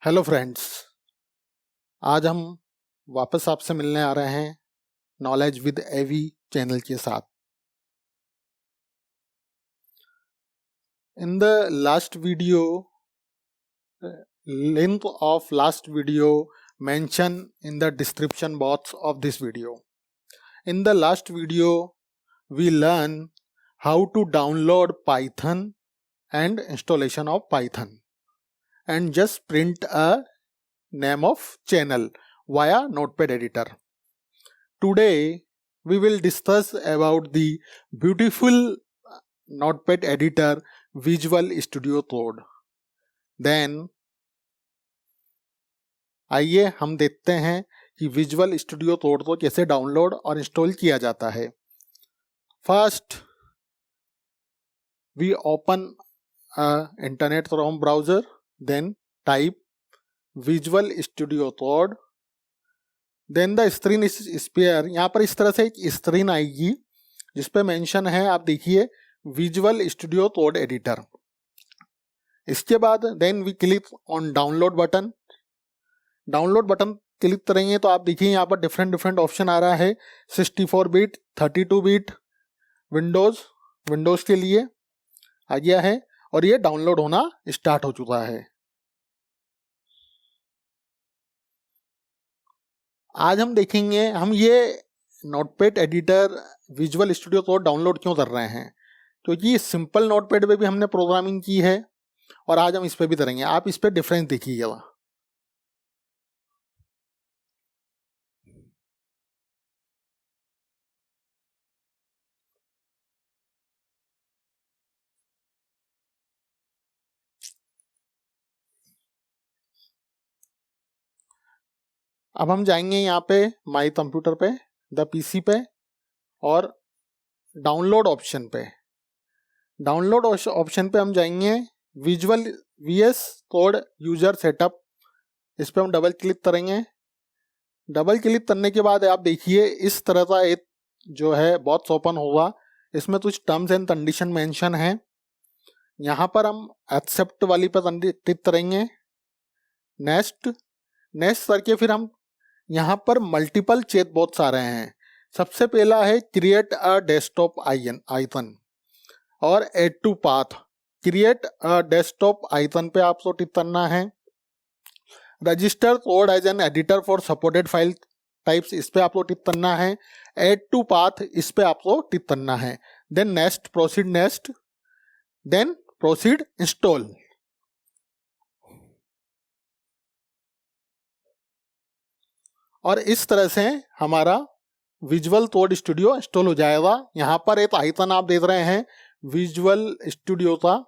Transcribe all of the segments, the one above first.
Hello friends, आज हम वापस आपसे मिलने आ रहे हैं नॉलेज विद एवी चैनल के साथ। In the last video, link of last video mentioned in the description box of this video. In the last video, we learn how to download Python and installation of Python and just print a name of channel via Notepad editor. Today we will discuss about the beautiful Notepad editor Visual Studio Code. Then आइए हम देखते हैं कि visual Studio code को कैसे download और install किया जाता है। First we open internet Chrome browser, then type Visual Studio Code, then the screen is spare. यहाँ पर इस तरह से एक स्क्रीन आएगी जिसपे मेंशन है, आप देखिए, विजुअल स्टूडियो कोड एडिटर। इसके बाद then we click on download button. Download button click करेंगे तो आप देखिए यहाँ पर डिफरेंट ऑप्शन आ रहा है। 64 बिट, 32 बिट, विंडोज के लिए आ गया है और ये डाउनलोड होना स्टार्ट हो चुका है। आज हम देखेंगे हम ये notepad editor visual Studio code download क्यों कर रहे हैं, क्योंकि सिंपल नोटपैड पे भी हमने प्रोग्रामिंग की है और आज हम इस पे भी करेंगे। आप इस पे डिफरेंस देखिएगा। अब हम जाएंगे यहाँ पे माई कंप्यूटर पे, द पीसी पे, और डाउनलोड ऑप्शन पे। डाउनलोड ऑप्शन पे हम जाएंगे visual VS code user setup, इस पे हम डबल क्लिक करेंगे। डबल क्लिक करने के बाद आप देखिए इस तरह का एक जो है बॉक्स ओपन होगा। इसमें कुछ टर्म्स एंड कंडीशन मेंशन है। यहाँ पर हम एक्सेप्ट वाली पर क्लिक करेंगे। नेक्स्ट करके फिर हम यहाँ पर मल्टीपल चेक बॉक्स आ रहे हैं। सबसे पहला है क्रिएट अ डेस्कटॉप आइकन और add to path. Create a desktop icon पे आपको टिक करना है। Register code as an editor for supported file types, इस पे आपको टिक करना है। ऐड टू पाथ, इस पे आपको टिक करना है। Then next, proceed next, then proceed install. और इस तरह से हमारा विजुअल कोड स्टूडियो इंस्टॉल हो जाएगा। यहाँ पर एक आइकन आप देख रहे हैं विजुअल स्टूडियो का,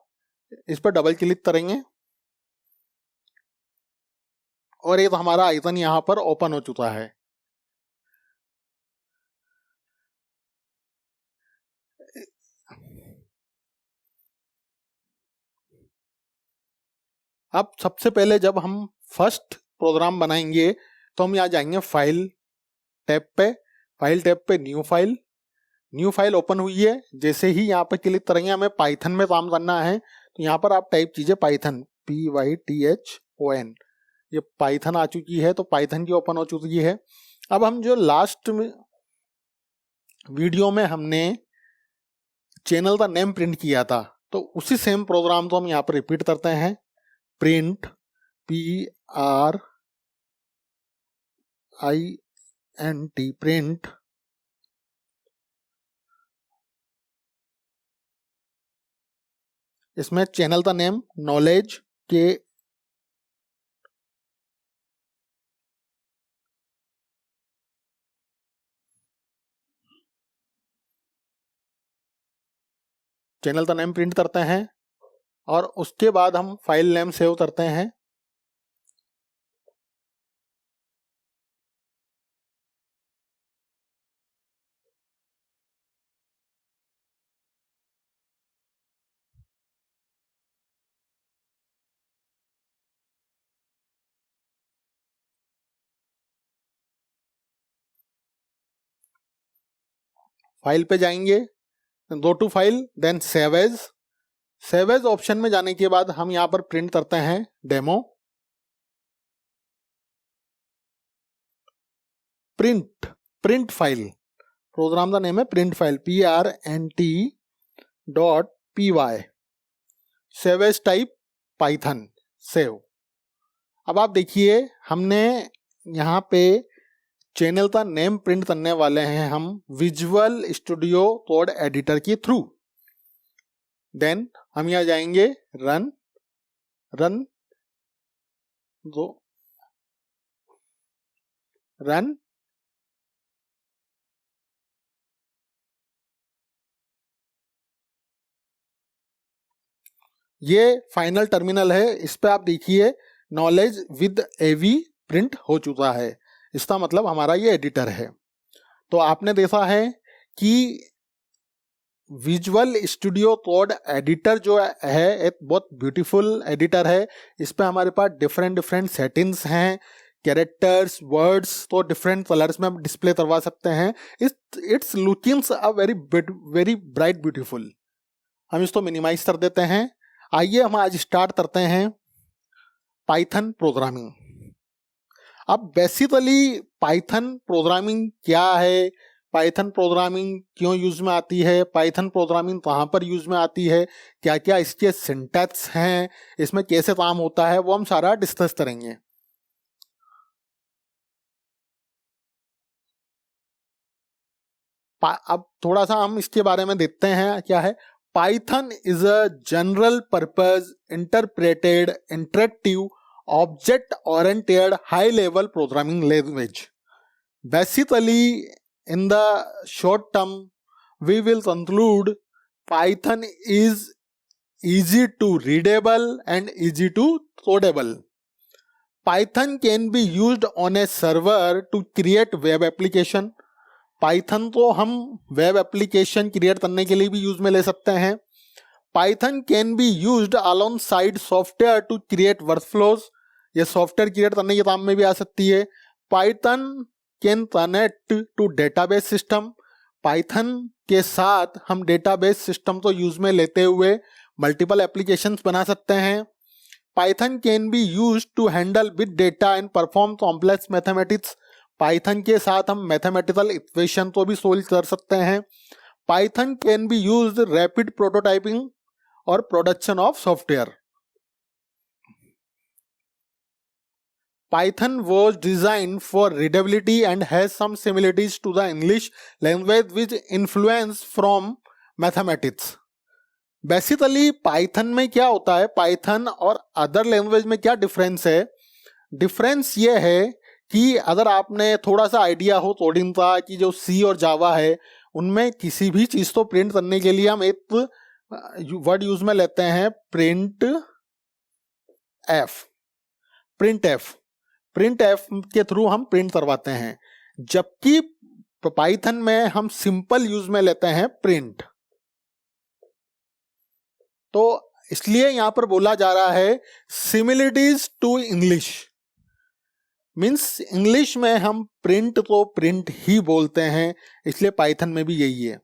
इस पर डबल क्लिक करेंगे और एक हमारा आइकन यहाँ पर ओपन हो चुका है। अब सबसे पहले जब हम फर्स्ट प्रोग्राम बनाएंगे तो हम यहाँ जाएंगे फाइल टैब पे। फाइल टैब पे न्यू फाइल ओपन हुई है। जैसे ही यहाँ पे क्लिक करेंगे, हमें पाइथन में काम करना है, तो यहाँ पर आप टाइप कीजिए पाइथन, PYTHON। ये पाइथन आ चुकी है, तो पाइथन की ओपन हो चुकी है। अब हम जो लास्ट में वीडियो में हमने चैनल का नेम प्रिंट किया था, तो उसी सेम प्रोग्राम को हम यहाँ पर रिपीट करते हैं। प्रिंट PRINT प्रिंट, इसमें चैनल का नेम नॉलेज के चैनल का नेम प्रिंट करते हैं और उसके बाद हम फाइल नेम सेव करते हैं। फाइल पे जाएंगे, go to file, then save as option में जाने के बाद हम यहाँ पर प्रिंट करते हैं डेमो। प्रिंट फाइल, प्रोग्राम का नेम है print file, prnt.py, save as type Python, save. अब आप देखिए हमने यहाँ पे चैनल का नेम प्रिंट करने वाले हैं हम विजुअल स्टूडियो कोड एडिटर के थ्रू। देन हम यहाँ जाएंगे रन ये फाइनल टर्मिनल है, इस पे आप देखिए नॉलेज विद एवी प्रिंट हो चुका है, इसका मतलब हमारा ये एडिटर है। तो आपने देखा है कि विजुअल स्टूडियो कोड एडिटर जो है एक बहुत ब्यूटीफुल एडिटर है। इस पे हमारे पास डिफरेंट सेटिंग्स हैं, कैरेक्टर्स, वर्ड्स तो डिफरेंट कलर्स में हम डिस्प्ले करवा सकते हैं। It's lookings a very bright beautiful. हम इसको मिनिमाइज कर देते हैं। आइए हम आज स्टार्ट करते हैं पाइथन प्रोग्रामिंग। अब बेसिकली पाइथन प्रोग्रामिंग क्या है, पाइथन प्रोग्रामिंग क्यों यूज में आती है, पाइथन प्रोग्रामिंग कहाँ पर यूज में आती है, क्या क्या इसके सिंटैक्स हैं, इसमें कैसे काम होता है, वो हम सारा डिस्कस करेंगे। अब थोड़ा सा हम इसके बारे में देखते हैं क्या है। Python is a general purpose interpreted interactive object oriented high level programming language. Basically in the short term we will conclude Python is easy to readable and easy to codable. Python can be used on a server to create web application. Python को हम web application create करने के लिए भी use में ले सकते हैं। Python can be used alongside software to create workflows. ये सॉफ्टवेयर क्रिएट करने के काम में भी आ सकती है। Python can connect to database system. Python के साथ हम डेटाबेस सिस्टम को यूज में लेते हुए मल्टीपल एप्लीकेशंस बना सकते हैं। Python can be use to handle big data and perform complex mathematics. Python के साथ हम मैथमेटिकल इक्वेशन को भी सोल्व कर सकते हैं। Python can be use rapid prototyping और production of software. Python was designed for readability and has some similarities to the English language with influence from mathematics. Basically, Python में क्या होता है, Python और अदर लैंग्वेज में क्या difference है? Difference ये है कि अगर आपने थोड़ा सा आइडिया हो कोडिंग का कि जो C और जावा है उनमें किसी भी चीज़ को प्रिंट करने के लिए हम एक वर्ड यूज में लेते हैं प्रिंट एफ के थ्रू हम प्रिंट करवाते हैं, जबकि पाइथन में हम सिंपल यूज में लेते हैं प्रिंट। तो इसलिए यहां पर बोला जा रहा है similarities to English, means English में हम प्रिंट को प्रिंट ही बोलते हैं, इसलिए पाइथन में भी यही है।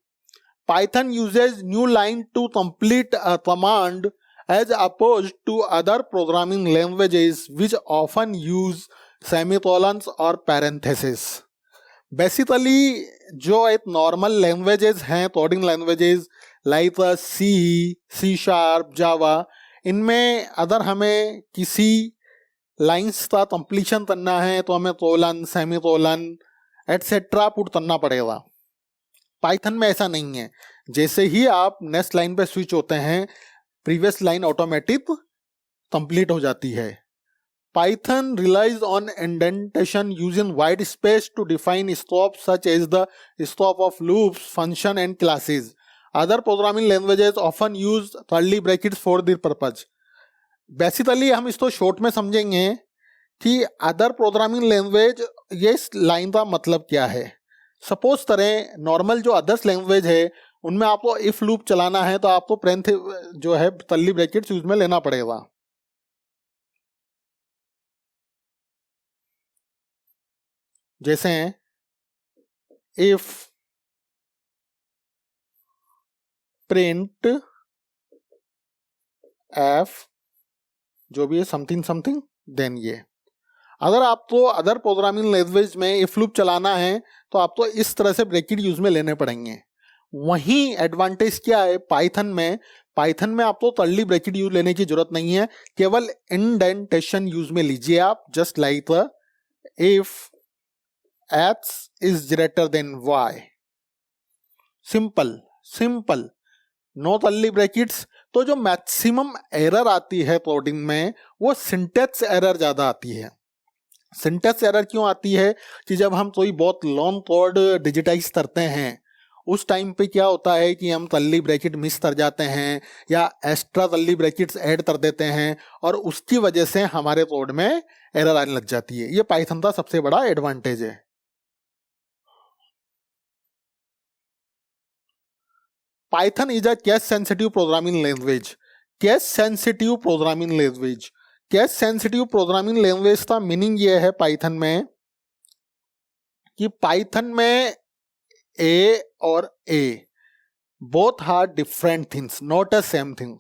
Python uses new line to complete a command as opposed to other programming languages which often use semicolons or parentheses. Basically जो एक नॉर्मल लैंग्वेजेस हैं, coding languages like C, C#, जावा, इनमें अगर हमें किसी लाइंस का कंप्लीशन करना है तो हमें कोलन, सेमीकोलन एटसेट्रा पुट करना पड़ेगा। पाइथन में ऐसा नहीं है, जैसे ही आप नेक्स्ट लाइन पे स्विच होते हैं प्रीवियस लाइन ऑटोमेटिक कंप्लीट हो जाती है। Python relies on indentation using white space to define scope such as the scope of loops, function and classes. Other programming languages often use curly brackets for this purpose. Basically हम इसको short में समझेंगे कि other programming language, ये इस line का मतलब क्या है। सपोज करें नॉर्मल जो अदर्स लैंग्वेज है उनमें आपको इफ लूप चलाना है तो आपको प्रेंथ जो है कर्ली ब्रैकेट्स यूज में लेना पड़ेगा। जैसे इफ प्रिंट एफ जो भी है समथिंग समथिंग, देन ये अगर आपको अदर प्रोग्रामिंग लैंग्वेज में इफ लूप चलाना है तो आपको इस तरह से ब्रैकेट यूज में लेने पड़ेंगे। वहीं एडवांटेज क्या है पाइथन में आपको कर्ली ब्रैकेट यूज लेने की जरूरत नहीं है, केवल इंडेंटेशन यूज में लीजिए आप, just like if x is greater than y, simple, no curly brackets. तो जो मैक्सिमम एरर आती है कोडिंग में वो सिंटेक्स एरर ज्यादा आती है। सिंटेक्स एरर क्यों आती है कि जब हम कोई बहुत लॉन्ग कोड डिजिटाइज करते हैं उस टाइम पे क्या होता है कि हम कर्ली ब्रैकेट मिस कर जाते हैं या एक्स्ट्रा कर्ली ब्रैकेट्स ऐड कर देते हैं और उसकी वजह से हमारे कोड में एरर आने लग जाती है। ये पाइथन का सबसे बड़ा एडवांटेज है। Python is a case sensitive programming language. Case sensitive programming language, case sensitive programming language का मीनिंग ये है पाइथन में कि पाइथन में ए और A both are different things, not a same thing.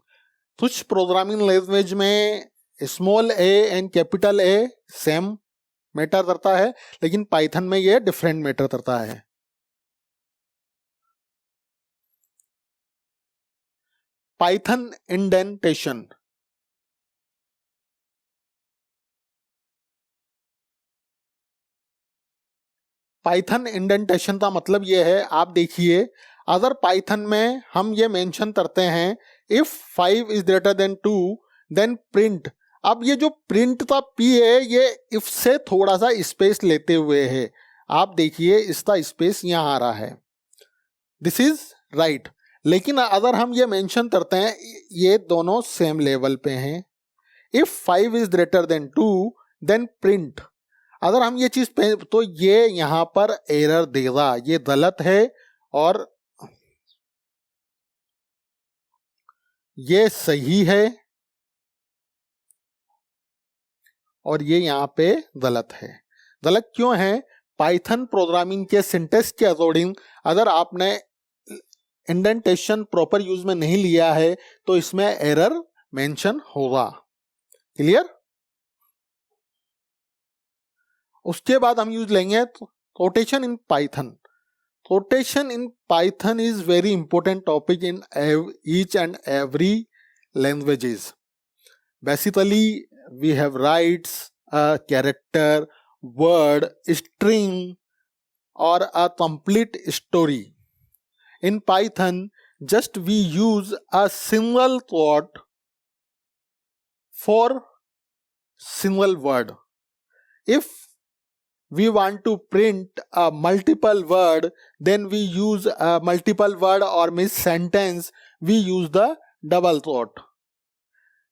कुछ प्रोग्रामिंग लैंग्वेज में small A and capital A same matter करता है, लेकिन पाइथन में ये डिफरेंट मैटर करता है। पाइथन इंडेंटेशन, पाइथन इंडेंटेशन का मतलब ये है, आप देखिए अगर पाइथन में हम ये मेंशन करते हैं if 5 is greater than 2 then print. अब ये जो प्रिंट का पी है ये इफ से थोड़ा सा स्पेस लेते हुए है, आप देखिए इसका स्पेस यहाँ आ रहा है, दिस इज राइट। लेकिन अगर हम ये मेंशन करते हैं ये दोनों सेम लेवल पे हैं, if 5 is greater than 2 then print, अगर हम ये चीज तो ये यहां पर एरर देगा, ये गलत है और ये सही है और ये यहां पे गलत है। गलत क्यों है? पाइथन प्रोग्रामिंग के सिंटेक्स के अकॉर्डिंग अगर आपने इंडेंटेशन प्रॉपर यूज में नहीं लिया है तो इसमें एरर मेंशन होगा। क्लियर? उसके बाद हम यूज लेंगे quotation in Python. Quotation in Python is very important topic in each and every languages. Basically, we have writes, a character, word, string, or a complete story. In Python, just we use a single quote for single word. If we want to print a multiple word, then we use a multiple word or means sentence, we use the double quote.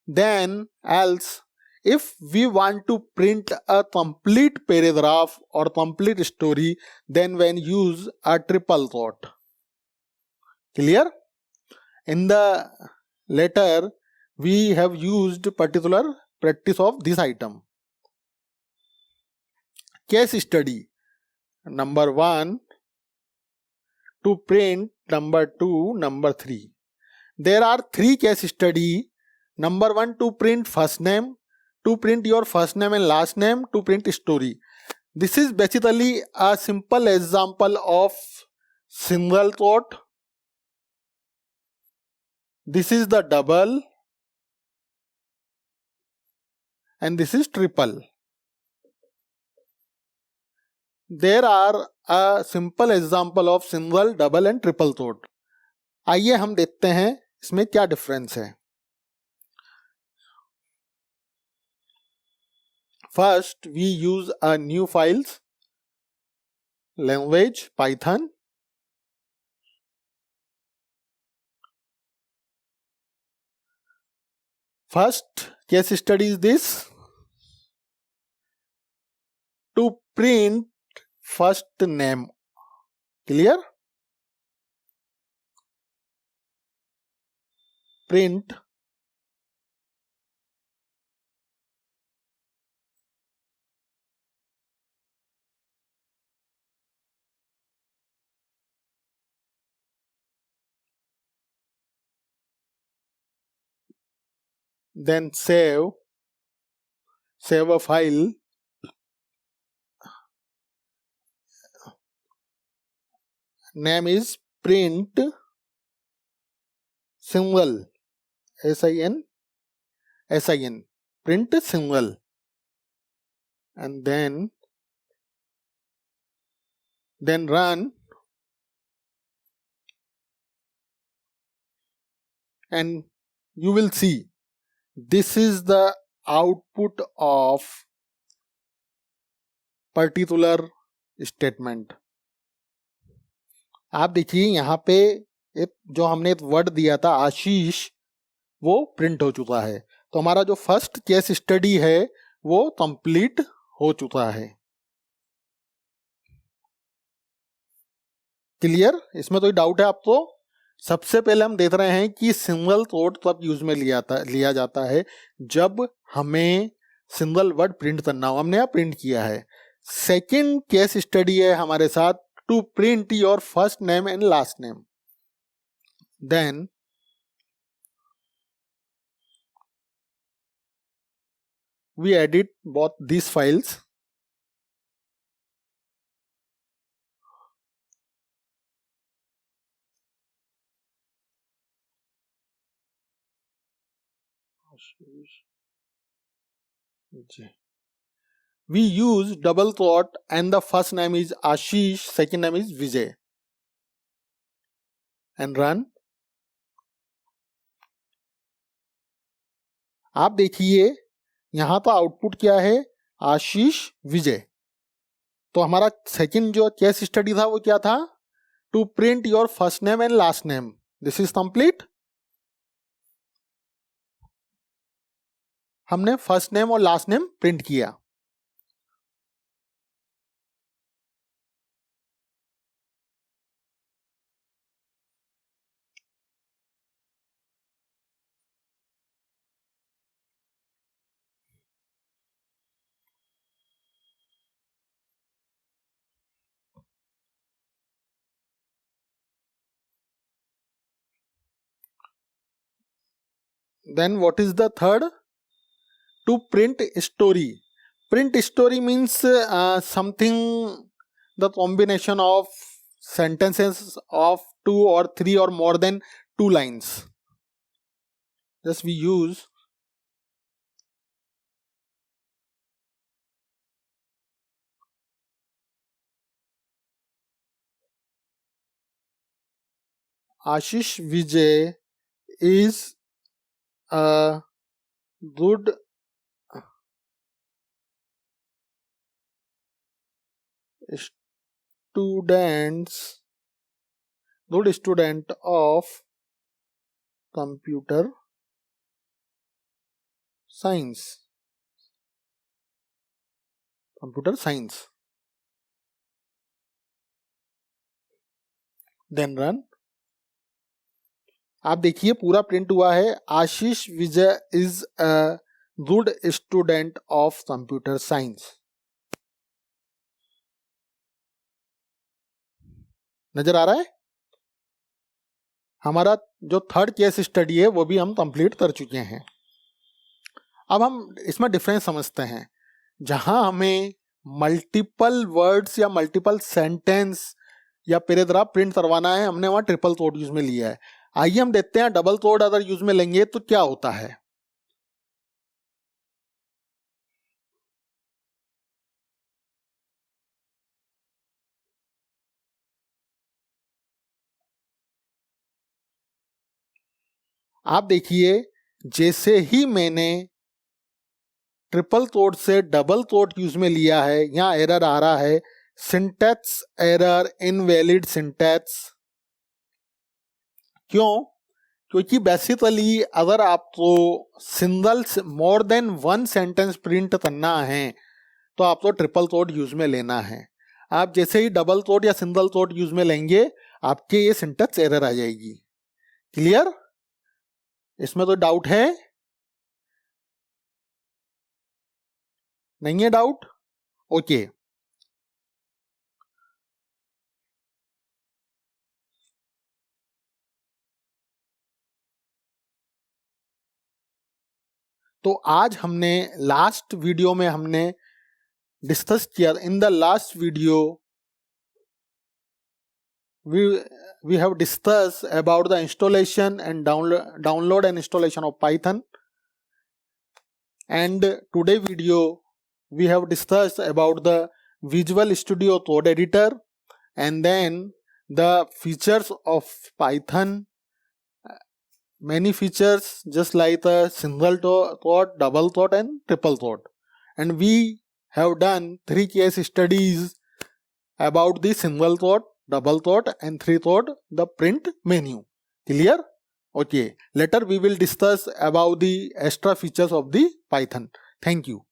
Then else if we want to print a complete paragraph or complete story, then when use a triple quote. Clear? In the later we have used particular practice of this item. Case study number 1 to print number 2, number 3. There are 3 case study. Number 1 to print first name, to print your first name and last name, to print story. This is basically a simple example of single quote. This is the double and this is triple. There are a simple example of single, double and triple quote. आइए हम देखते हैं इसमें क्या difference है। First, we use a new files, language, Python. First case study is this. To print first name. Clear? Print then save a file name is print symbol, SIN, print symbol, and then run, and you will see this is the output of particular statement. आप देखिए यहाँ पे एक जो हमने एक word दिया था आशीष, वो प्रिंट हो चुका है. तो हमारा जो फर्स्ट केस स्टडी है वो कंप्लीट हो चुका है. क्लियर? इसमें कोई डाउट है आपको? सबसे पहले हम देख रहे हैं कि सिंगल कोट तब यूज में लिया जाता है जब हमें सिंगल वर्ड प्रिंट करना हो. हमने यहाँ प्रिंट किया है. सेकेंड केस स्टडी है हमारे साथ to print your first name and last name. Then we edit both these files. We use double quote and the first name is Ashish, second name is Vijay, and run. आप देखिए यहाँ तो output क्या है, आशीष विजय. तो हमारा second जो case study था वो क्या था, to print your first name and last name. This is complete. हमने फर्स्ट नेम और लास्ट नेम प्रिंट किया. Then what is the third? To print story. Print story means something, the combination of sentences of 2 or 3 or more than 2 lines. Thus we use Ashish Vijay is a good student of computer science. Then run. आप देखिए पूरा print हुआ है, Ashish Vijay is a good student of computer science. नजर आ रहा है? हमारा जो थर्ड केस स्टडी है वो भी हम कंप्लीट कर चुके हैं. अब हम इसमें डिफरेंस समझते हैं. जहां हमें मल्टीपल वर्ड्स या मल्टीपल सेंटेंस या पैराग्राफ प्रिंट करवाना है, हमने वहां ट्रिपल कोड यूज में लिया है. आइए हम देखते हैं डबल कोड अगर यूज में लेंगे तो क्या होता है. आप देखिए जैसे ही मैंने ट्रिपल कोड से डबल कोड यूज में लिया है, यहां एरर आ रहा है, सिंटैक्स एरर, इनवैलिड सिंटैक्स. क्यों? क्योंकि बेसिकली अगर आपको single more than one sentence print करना है तो आपको ट्रिपल कोड यूज में लेना है. आप जैसे ही डबल कोड या सिंगल कोड यूज में लेंगे आपके ये सिंटैक्स एरर आ जाएगी. क्लियर? इसमें तो डाउट है? नहीं है डाउट? ओके. तो आज हमने लास्ट वीडियो में हमने डिस्कस किया, in the last video we have discussed about the installation and download and installation of Python. And today video we have discussed about the Visual Studio Code Editor and then the features of Python. Many features just like the single thought, double thought and triple thought. And we have done 3 case studies about the single thought, double thought and 3 thought, the print menu. Clear? Okay. Later we will discuss about the extra features of the Python. Thank you.